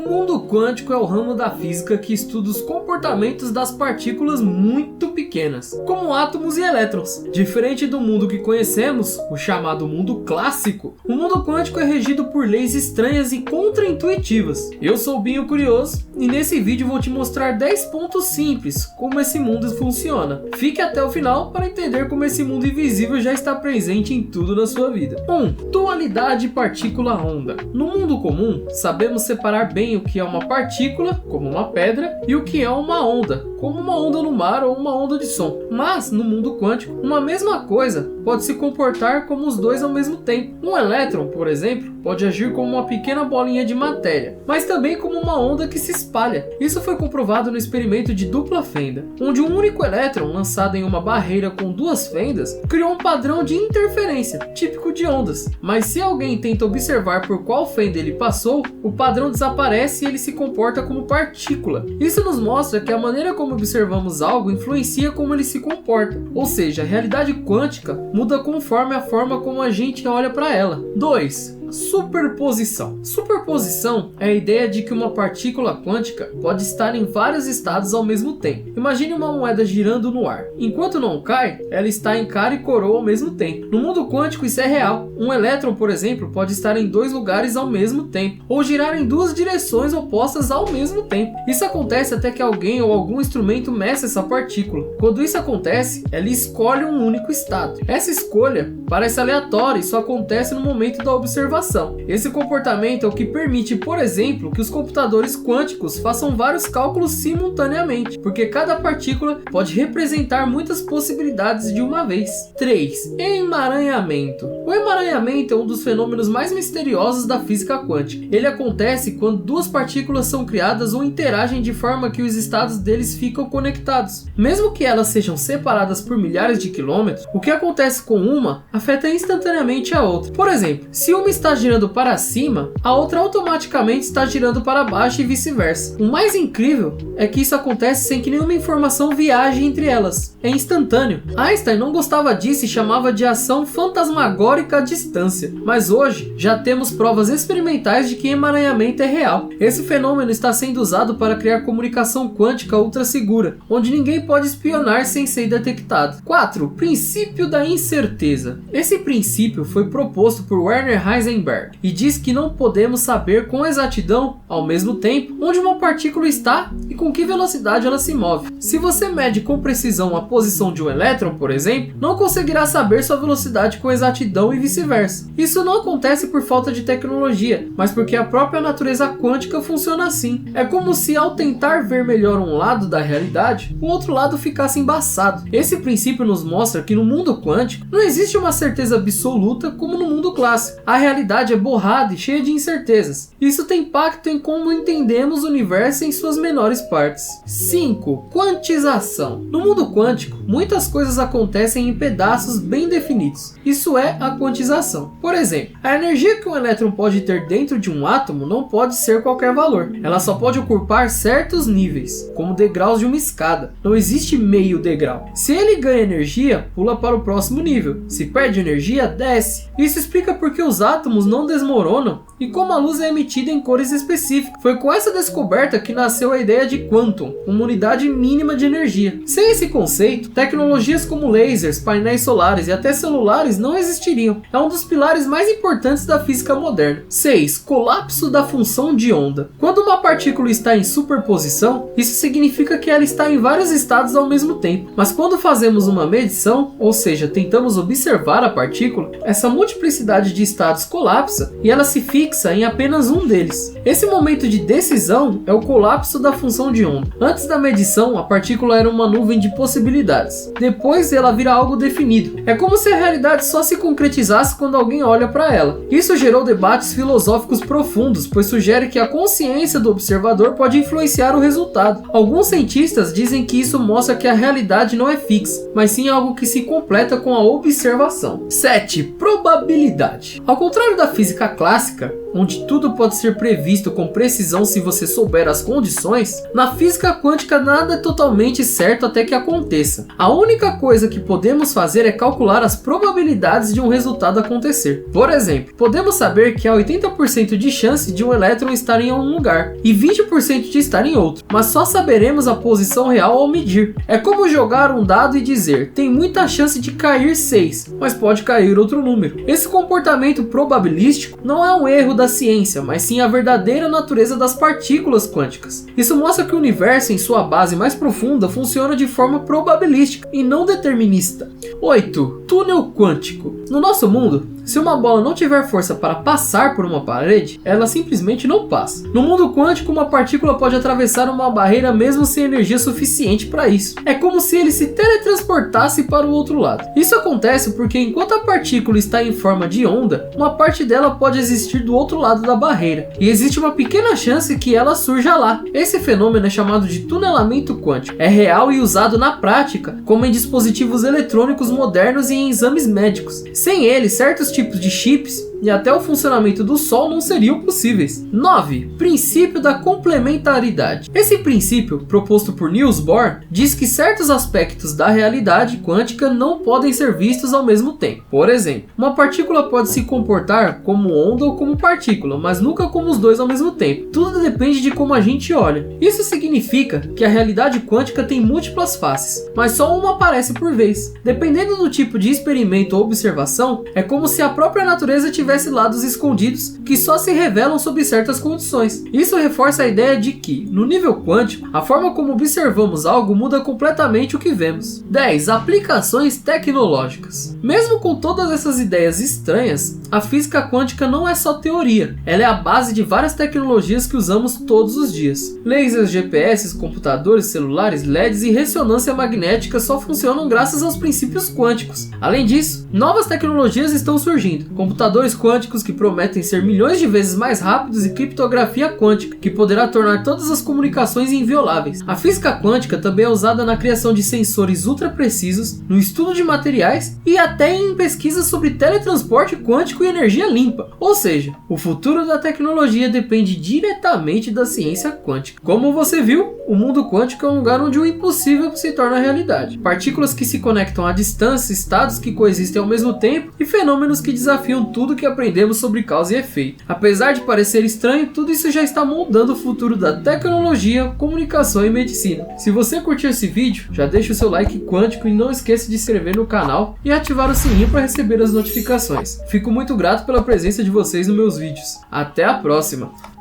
mundo quântico é o ramo da física que estuda os comportamentos das partículas muito pequenas, como átomos e elétrons. Diferente do mundo que conhecemos, o chamado mundo clássico, o mundo quântico é regido por leis estranhas e contraintuitivas. Eu sou o Binho Curioso e nesse vídeo vou te mostrar 10 pontos simples como esse mundo funciona. Fique até o final para entender como esse mundo invisível já está presente em tudo na sua vida. 1. Dualidade partícula-onda. No mundo comum, sabemos separar bem o que é uma partícula, como uma pedra, e o que é uma onda, como uma onda no mar ou uma onda de som. Mas, no mundo quântico, uma mesma coisa pode se comportar como os dois ao mesmo tempo. Um elétron, por exemplo, pode agir como uma pequena bolinha de matéria, mas também como uma onda que se espalha. Isso foi comprovado no experimento de dupla fenda, onde um único elétron lançado em uma barreira com duas fendas criou um padrão de interferência, típico de ondas. Mas se alguém tenta observar por qual fenda ele passou, o padrão desaparece e ele se comporta como partícula. Isso nos mostra que a maneira como observamos algo influencia como ele se comporta, ou seja, a realidade quântica muda conforme a forma como a gente olha para ela. 2. Superposição. Superposição é a ideia de que uma partícula quântica pode estar em vários estados ao mesmo tempo. Imagine uma moeda girando no ar. Enquanto não cai, ela está em cara e coroa ao mesmo tempo. No mundo quântico isso é real. Um elétron, por exemplo, pode estar em dois lugares ao mesmo tempo, ou girar em duas direções opostas ao mesmo tempo. Isso acontece até que alguém ou algum instrumento meça essa partícula. Quando isso acontece, ela escolhe um único estado. Essa escolha parece aleatória e só acontece no momento da observação. Esse comportamento é o que permite, por exemplo, que os computadores quânticos façam vários cálculos simultaneamente, porque cada partícula pode representar muitas possibilidades de uma vez. 3. Emaranhamento. O emaranhamento é um dos fenômenos mais misteriosos da física quântica. Ele acontece quando duas partículas são criadas ou interagem de forma que os estados deles ficam conectados. Mesmo que elas sejam separadas por milhares de quilômetros, o que acontece com uma afeta instantaneamente a outra. Por exemplo, se uma está girando para cima, a outra automaticamente está girando para baixo e vice-versa. O mais incrível é que isso acontece sem que nenhuma informação viaje entre elas. É instantâneo. Einstein não gostava disso e chamava de ação fantasmagórica à distância. Mas hoje já temos provas experimentais de que emaranhamento é real. Esse fenômeno está sendo usado para criar comunicação quântica ultra segura, onde ninguém pode espionar sem ser detectado. 4. Princípio da incerteza. Esse princípio foi proposto por Werner Heisenberg e diz que não podemos saber com exatidão, ao mesmo tempo, onde uma partícula está e com que velocidade ela se move. Se você mede com precisão a posição de um elétron, por exemplo, não conseguirá saber sua velocidade com exatidão e vice-versa. Isso não acontece por falta de tecnologia, mas porque a própria natureza quântica funciona assim. É como se ao tentar ver melhor um lado da realidade, o outro lado ficasse embaçado. Esse princípio nos mostra que no mundo quântico não existe uma certeza absoluta como no mundo clássico. A realidade é borrada e cheia de incertezas. Isso tem impacto em como entendemos o universo em suas menores partes. 5. Quantização. No mundo quântico, muitas coisas acontecem em pedaços bem definidos. Isso é a quantização. Por exemplo, a energia que um elétron pode ter dentro de um átomo não pode ser qualquer valor. Ela só pode ocupar certos níveis, como degraus de uma escada. Não existe meio degrau. Se ele ganha energia, pula para o próximo nível. Se perde energia, desce. Isso explica porque os átomos não desmoronam e como a luz é emitida em cores específicas. Foi com essa descoberta que nasceu a ideia de quantum, uma unidade mínima de energia. Sem esse conceito, tecnologias como lasers, painéis solares e até celulares não existiriam. É um dos pilares mais importantes da física moderna. 6. Colapso da função de onda. Quando uma partícula está em superposição, isso significa que ela está em vários estados ao mesmo tempo. Mas quando fazemos uma medição, ou seja, tentamos observar a partícula, essa multiplicidade de estados colapsa e ela se fixa em apenas um deles. Esse momento de decisão é o colapso da função de onda. Antes da medição, a partícula era uma nuvem de possibilidades. Depois ela vira algo definido. É como se a realidade só se concretizasse quando alguém olha para ela. Isso gerou debates filosóficos profundos, pois sugere que a consciência do observador pode influenciar o resultado. Alguns cientistas dizem que isso mostra que a realidade não é fixa, mas sim algo que se completa com a observação. 7. Probabilidade. Ao contrário da física clássica, onde tudo pode ser previsto com precisão se você souber as condições, na física quântica nada é totalmente certo até que aconteça. A única coisa que podemos fazer é calcular as probabilidades de um resultado acontecer. Por exemplo, podemos saber que há 80% de chance de um elétron estar em um lugar e 20% de estar em outro, mas só saberemos a posição real ao medir. É como jogar um dado e dizer, tem muita chance de cair 6, mas pode cair outro número. Esse comportamento probabilístico não é um erro da ciência, mas sim a verdadeira natureza das partículas quânticas. Isso mostra que o universo em sua base mais profunda funciona de forma probabilística e não determinista. 8. Túnel quântico. No nosso mundo, se uma bola não tiver força para passar por uma parede, ela simplesmente não passa. No mundo quântico, uma partícula pode atravessar uma barreira mesmo sem energia suficiente para isso. É como se ele se teletransportasse para o outro lado. Isso acontece porque enquanto a partícula está em forma de onda, uma parte dela pode existir do outro lado da barreira, e existe uma pequena chance que ela surja lá. Esse fenômeno é chamado de tunelamento quântico. É real e usado na prática, como em dispositivos eletrônicos modernos e em exames médicos. Sem ele, certos tipos de chips e até o funcionamento do Sol não seriam possíveis. 9. Princípio da complementaridade. Esse princípio, proposto por Niels Bohr, diz que certos aspectos da realidade quântica não podem ser vistos ao mesmo tempo. Por exemplo, uma partícula pode se comportar como onda ou como partícula, mas nunca como os dois ao mesmo tempo. Tudo depende de como a gente olha. Isso significa que a realidade quântica tem múltiplas faces, mas só uma aparece por vez. Dependendo do tipo de experimento ou observação, é como se a própria natureza tivesse lados escondidos que só se revelam sob certas condições. Isso reforça a ideia de que, no nível quântico, a forma como observamos algo muda completamente o que vemos. 10. Aplicações tecnológicas. Mesmo com todas essas ideias estranhas, a física quântica não é só teoria. Ela é a base de várias tecnologias que usamos todos os dias. Lasers, GPS, computadores, celulares, LEDs e ressonância magnética só funcionam graças aos princípios quânticos. Além disso, novas tecnologias estão surgindo. Computadores quânticos que prometem ser milhões de vezes mais rápidos e criptografia quântica, que poderá tornar todas as comunicações invioláveis. A física quântica também é usada na criação de sensores ultra precisos, no estudo de materiais e até em pesquisas sobre teletransporte quântico e energia limpa. Ou seja, o futuro da tecnologia depende diretamente da ciência quântica. Como você viu, o mundo quântico é um lugar onde o impossível se torna realidade. Partículas que se conectam à distância, estados que coexistem ao mesmo tempo e fenômenos que desafiam tudo que aprendemos sobre causa e efeito. Apesar de parecer estranho, tudo isso já está moldando o futuro da tecnologia, comunicação e medicina. Se você curtiu esse vídeo, já deixa o seu like quântico e não esqueça de se inscrever no canal e ativar o sininho para receber as notificações. Fico muito grato pela presença de vocês nos meus vídeos. Até a próxima!